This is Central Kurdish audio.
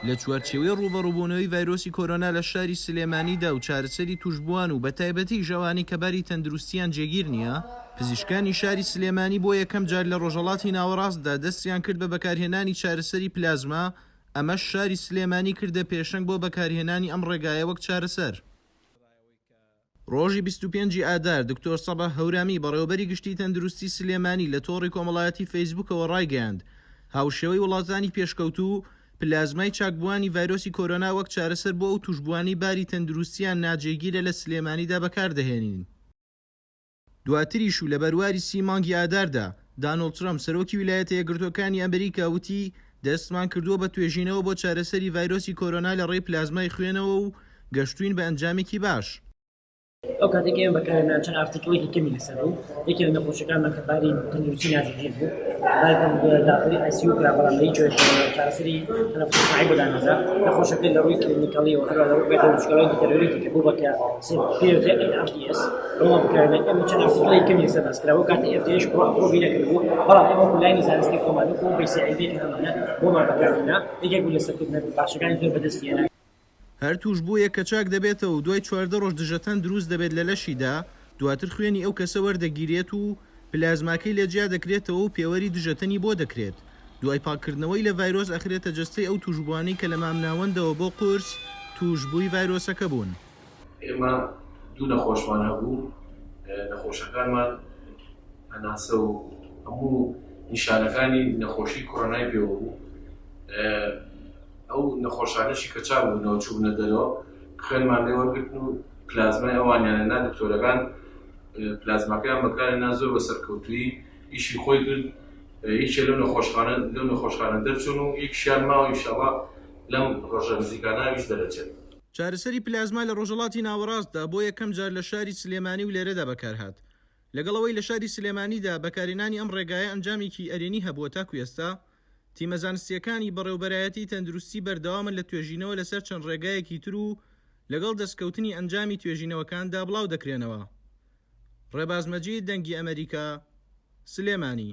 لە چوارچێوەی ڕوبەڕووبوونەوەی ڤایرۆسی کۆرۆنا لە شاری سلێمانیدا و چارەسەری توشبووان و بە تایبەتی ژەوانی کە باری تەندروستیان جێگیر نییە، پزیشکانی شاری سلێمانی بۆ یەکەم جار لە ڕۆژهەڵاتی ناوەڕاستدا دەستیان کرد بە بەکارهێنانی چارەسەری پلازما. ئەمەش شاری سلێمانی کردە پێشەنگ بۆ بەکارهێنانی ئەم ڕێگایە وەک چارەسەر. ڕۆژی 25 ئادار دکتۆر سەبا هەورامی بەڕێوەبەری گشتی تەندروستی سلێمانی لە تۆڕی کۆمەڵایەتی فەیسبووکەوە ڕایگەیاند هاوشێوەی وڵاتانی پێشکەوتوو پلازمای چاکبووانی ڤایرۆسی کۆرۆنا وەک چارەسەر بۆ ئەو توشبووانی باری تەندروستیان ناجێگیرە لە سلێمانیدا بەکاردەهێنین. دواتریش و لە بەرواری 30 مانگی ئاداردا دانۆڵد ترەمپ سەرۆکی ویلایەتە یەکگرتووەکانی ئەمریکا وتی دەستمان کردووە بە توێژینەوە بۆ چارەسەری ڤایرۆسی کۆرۆنا لە ڕێی پلازمای خوێنەوە و گەشتوین بە ئەنجامێکی باش. ئەو کاتێک ئێمە بەکارهێنان چەند ئارتیکڵێکی کەمی لەسەر بوو، یەکێک لە نەخۆشیەکانمان کە باری تەندروستی ناجێگیر بوو، داخلی ICU کرا بەڵام لە هیچ چارەسەری تەنەفوس صناعی بۆ دانەدا. نەخۆشەکە لە ڕووی کلینیکەڵیەوە هەروە لە ڕووی بێدەوروشکەوەیەکی تەرۆریکی کە بوو بەکە پێوترێ ARDS ئەوە بەکارهێنان ئێمە چەند ئارتیکڵێکی کەمی لەسەر باس کراوە. کاتێک FDAش ئەپڕۆڤی نەکردبوو، بەڵام ئێمە وەکو زانستی خۆمان وەکو BCID کە هەمانە بۆمان بەکارهێنا یەکێک بوو لە سەرکردنە باشەکانی زۆر بەدەستهێنا. هەر توش بوویە کە چاک دەبێتەوە و دوای 14 ڕۆژ دژەتەن دروست دەبێت لە لەشیدا، دواتر خوێنی ئەو کەسە وەردەگیرێت و پلازماکەی لێجیا دەکرێتەوە و پێوەری دژەتەنی بۆ دەکرێت. دوای پاکردنەوەی لە ڤایرۆس ئەخرێتە جەستەی ئەو توشبووانەی کە لە مامناوەندەوە بۆ قورس توشبووی ڤایرۆسەکە بوون. ئێمە دوو نەخۆشمان هەبوو، نەخۆشەکانمان هەناسە و هەموو نیشانەکانی نەخۆشی کۆرۆنای پێوە بوو. ئەو نەخۆشانەشی کە چاوبوونەوە چوونە دەرەوە خوێنمان لێ وەرگرتن و پلازمای ئەوانیانەنا دکتۆرەکان پلازماکەیان بەکارهێنا زۆر بە سەرکەوتووی ئیشی خۆی کرد. هیچ لەو نەخۆشخانە دەرچوون و یەکیشیان ماوە ئینشاڵڵا لەم ڕۆژە نزیکانەویش دەرەچێت. چارەسەری پلازما لە ڕۆژهەڵاتی ناوەڕاستدا بۆ یەکەم جار لە شاری سلێمانی و لێرەدا بەکارهات. لەگەڵەوەی لە شاری سلێمانیدا بەکارهێنانی ئەم ڕێگایە ئەنجامێکی ئەرێنی هەبووە تاکو ئێستا. تیمە زانستیەکانی بەڕێوەبەرایەتی تەندروستی بەردەوامن لە توێژینەوە لەسەر چەند ڕێگایەکی تر و لەگەڵ دەستکەوتنی ئەنجامی توێژینەوەکاندا بڵاو دەکرێنەوە. ڕێباز مەجید دەنگی ئەمریکا، سلێمانی.